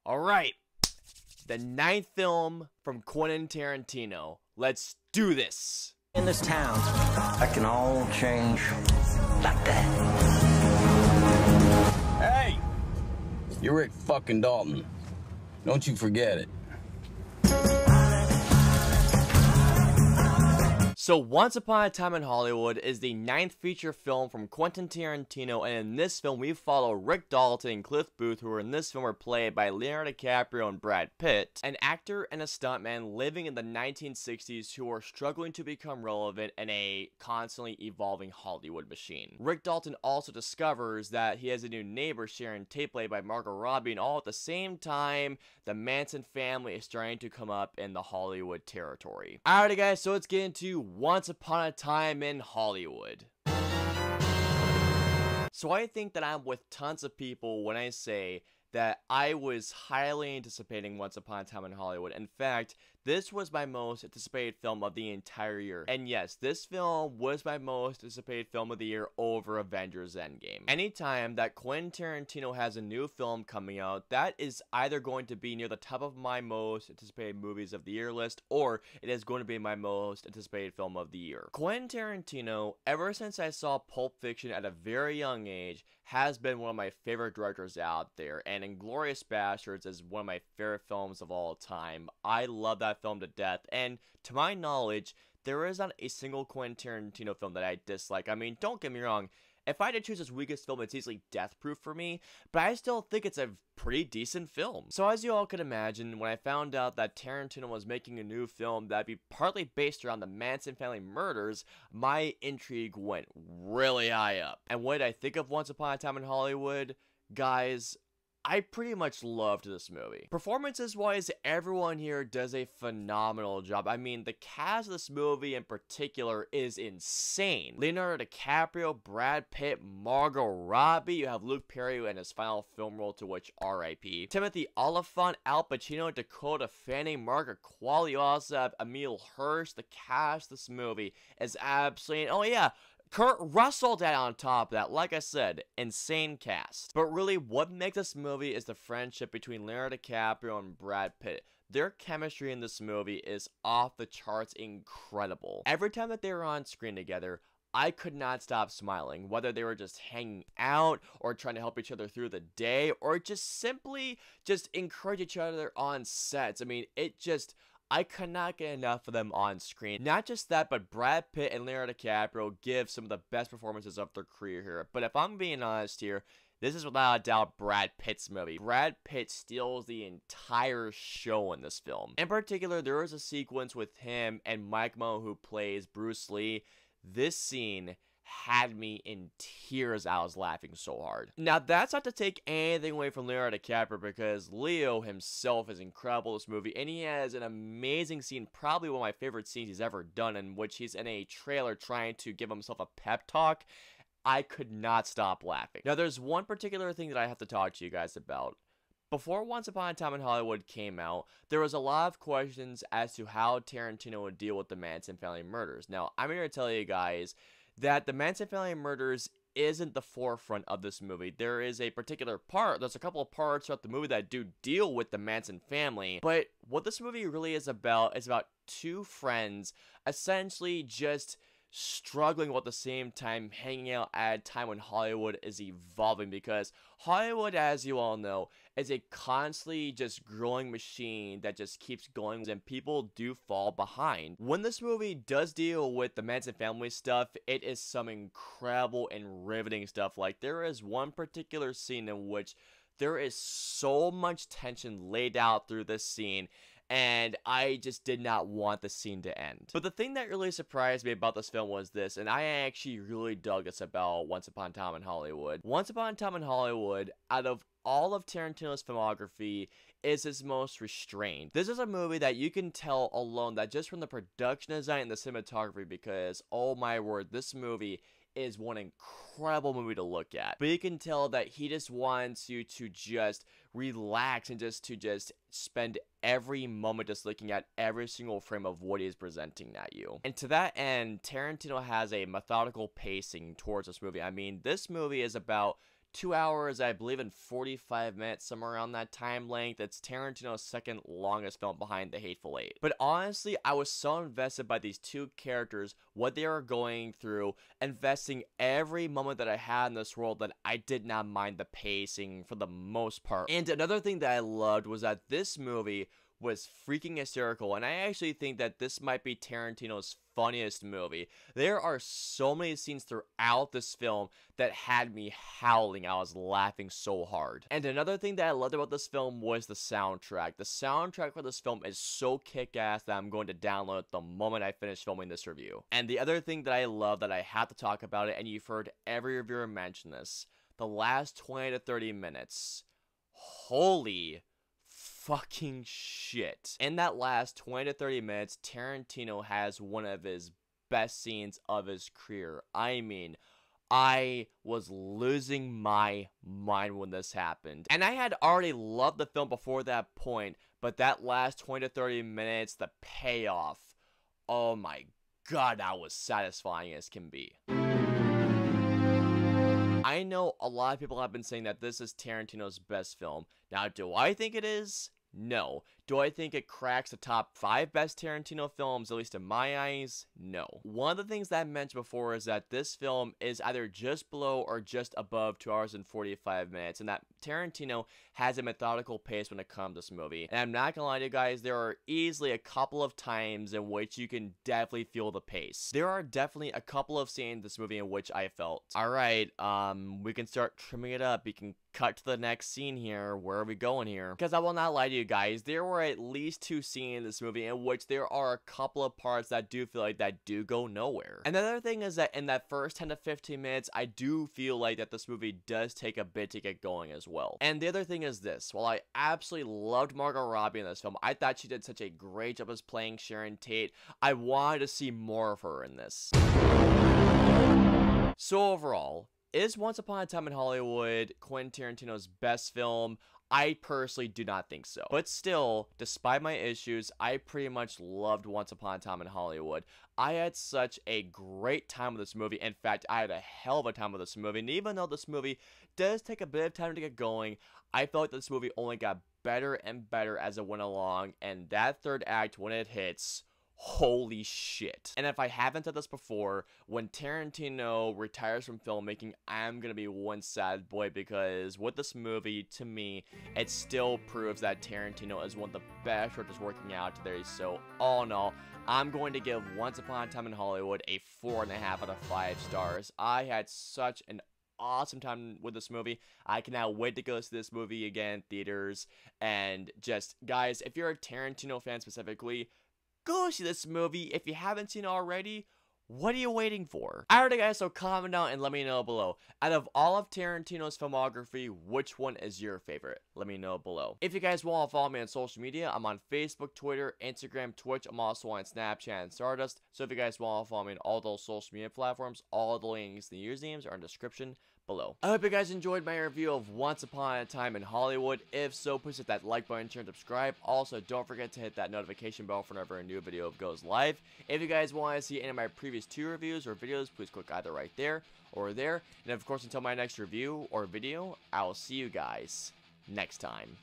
Alright, the 9th film from Quentin Tarantino. Let's do this! In this town, that can all change like that. Hey! You're Rick fucking Dalton. Don't you forget it. So, Once Upon a Time in Hollywood is the 9th feature film from Quentin Tarantino, and in this film we follow Rick Dalton and Cliff Booth, who in this film are played by Leonardo DiCaprio and Brad Pitt, an actor and a stuntman living in the 1960s who are struggling to become relevant in a constantly evolving Hollywood machine. Rick Dalton also discovers that he has a new neighbor, Sharon Tate, played by Margot Robbie, and all at the same time, the Manson family is starting to come up in the Hollywood territory. Alrighty guys, so let's get into Once Upon a Time in Hollywood. So I think that I'm with tons of people when I say that I was highly anticipating Once Upon a Time in Hollywood. In fact, this was my most anticipated film of the entire year. And yes, this film was my most anticipated film of the year over Avengers Endgame. Anytime that Quentin Tarantino has a new film coming out, that is either going to be near the top of my most anticipated movies of the year list, or it is going to be my most anticipated film of the year. Quentin Tarantino, ever since I saw Pulp Fiction at a very young age, has been one of my favorite directors out there, and Inglourious Basterds is one of my favorite films of all time. I love that film to death, and to my knowledge, there is not a single Quentin Tarantino film that I dislike. I mean, don't get me wrong, if I had to choose his weakest film, it's easily Death Proof for me, but I still think it's a pretty decent film. So as you all could imagine, when I found out that Tarantino was making a new film that'd be partly based around the Manson family murders, my intrigue went really high up. And what did I think of Once Upon a Time in Hollywood? Guys, I pretty much loved this movie. Performances-wise, everyone here does a phenomenal job. I mean, the cast of this movie in particular is insane. Leonardo DiCaprio, Brad Pitt, Margot Robbie, you have Luke Perry in his final film role, to which R.I.P. Timothy Olyphant, Al Pacino, Dakota Fanning, Margaret Qualley, you also have Emile Hirsch. The cast of this movie is absolutely, oh yeah, Kurt Russell dead on top of that. Like I said, insane cast. But really, what makes this movie is the friendship between Leonardo DiCaprio and Brad Pitt. Their chemistry in this movie is off the charts incredible. Every time that they were on screen together, I could not stop smiling, whether they were just hanging out or trying to help each other through the day or just simply just encourage each other on sets. I mean, I could not get enough of them on screen. Not just that, but Brad Pitt and Leonardo DiCaprio give some of the best performances of their career here. But if I'm being honest here, this is without a doubt Brad Pitt's movie. Brad Pitt steals the entire show in this film. In particular, there is a sequence with him and Mike Mo, who plays Bruce Lee. This scene had me in tears. I was laughing so hard. Now, that's not to take anything away from Leonardo DiCaprio, because Leo himself is incredible in this movie, and he has an amazing scene, probably one of my favorite scenes he's ever done, in which he's in a trailer trying to give himself a pep talk. I could not stop laughing. Now, there's one particular thing that I have to talk to you guys about. Before Once Upon a Time in Hollywood came out, there was a lot of questions as to how Tarantino would deal with the Manson family murders. Now, I'm here to tell you guys that the Manson family murders isn't the forefront of this movie. There is a particular part, there's a couple of parts throughout the movie that do deal with the Manson family, but what this movie really is about two friends essentially just struggling while at the same time hanging out at a time when Hollywood is evolving, because Hollywood, as you all know, is a constantly just growing machine that just keeps going, and people do fall behind. When this movie does deal with the Manson family stuff, it is some incredible and riveting stuff. Like, there is one particular scene in which there is so much tension laid out through this scene, and I just did not want the scene to end. But the thing that really surprised me about this film was this, and I actually really dug this about Once Upon a Time in Hollywood. Once Upon a Time in Hollywood, out of all of Tarantino's filmography, is his most restrained. This is a movie that you can tell alone that just from the production design and the cinematography, because, oh my word, this movie is one incredible movie to look at. But you can tell that he just wants you to just relax and just spend every moment just looking at every single frame of what he is presenting at you. And to that end, Tarantino has a methodical pacing towards this movie. I mean, this movie is about 2 hours, I believe, and 45 minutes, somewhere around that time length. It's Tarantino's second longest film behind The Hateful Eight. But honestly, I was so invested by these two characters, what they were going through, investing every moment that I had in this world, that I did not mind the pacing for the most part. And another thing that I loved was that this movie was freaking hysterical, and I actually think that this might be Tarantino's funniest movie. There are so many scenes throughout this film that had me howling. I was laughing so hard. And another thing that I loved about this film was the soundtrack. The soundtrack for this film is so kick-ass that I'm going to download it the moment I finish filming this review. And the other thing that I love that I have to talk about it, and you've heard every reviewer mention this, the last 20 to 30 minutes. Holy fucking shit. In that last 20 to 30 minutes, Tarantino has one of his best scenes of his career. I mean, I was losing my mind when this happened. And I had already loved the film before that point, but that last 20 to 30 minutes, the payoff, oh my god, that was satisfying as can be. I know a lot of people have been saying that this is Tarantino's best film. Now, do I think it is? No. Do I think it cracks the top 5 best Tarantino films, at least in my eyes? No. One of the things that I mentioned before is that this film is either just below or just above 2 hours and 45 minutes, and that Tarantino has a methodical pace when it comes to this movie. And I'm not gonna lie to you guys, there are easily a couple of times in which you can definitely feel the pace. There are definitely a couple of scenes in this movie in which I felt, alright, we can start trimming it up. We can cut to the next scene here. Where are we going here? Because I will not lie to you guys, there were at least 2 scenes in this movie in which there are a couple of parts that do feel like that do go nowhere. Another thing is that in that first 10 to 15 minutes, I do feel like that this movie does take a bit to get going as well. And the other thing is this, while I absolutely loved Margot Robbie in this film, I thought she did such a great job as playing Sharon Tate, I wanted to see more of her in this. So overall, is Once Upon a Time in Hollywood Quentin Tarantino's best film? I personally do not think so. But still, despite my issues, I pretty much loved Once Upon a Time in Hollywood. I had such a great time with this movie. In fact, I had a hell of a time with this movie. And even though this movie does take a bit of time to get going, I felt like this movie only got better and better as it went along. And that third act, when it hits, holy shit. And if I haven't said this before, when Tarantino retires from filmmaking, I'm gonna be one sad boy, because with this movie, to me, it still proves that Tarantino is one of the best directors working out today. So all in all, I'm going to give Once Upon a Time in Hollywood a 4.5 out of 5 stars. I had such an awesome time with this movie. I cannot wait to go see this movie again in theaters. And just, guys, if you're a Tarantino fan specifically, go see this movie. If you haven't seen it already, what are you waiting for? Alright guys, so comment down and let me know below. Out of all of Tarantino's filmography, which one is your favorite? Let me know below. If you guys want to follow me on social media, I'm on Facebook, Twitter, Instagram, Twitch. I'm also on Snapchat and Stardust. So if you guys want to follow me on all those social media platforms, all the links and the usernames are in the description below. I hope you guys enjoyed my review of Once Upon a Time in Hollywood. If so, please hit that like button, share, and subscribe. Also, don't forget to hit that notification bell for whenever a new video goes live. If you guys want to see any of my previous 2 reviews or videos, please click either right there or there. And of course, until my next review or video, I'll see you guys next time.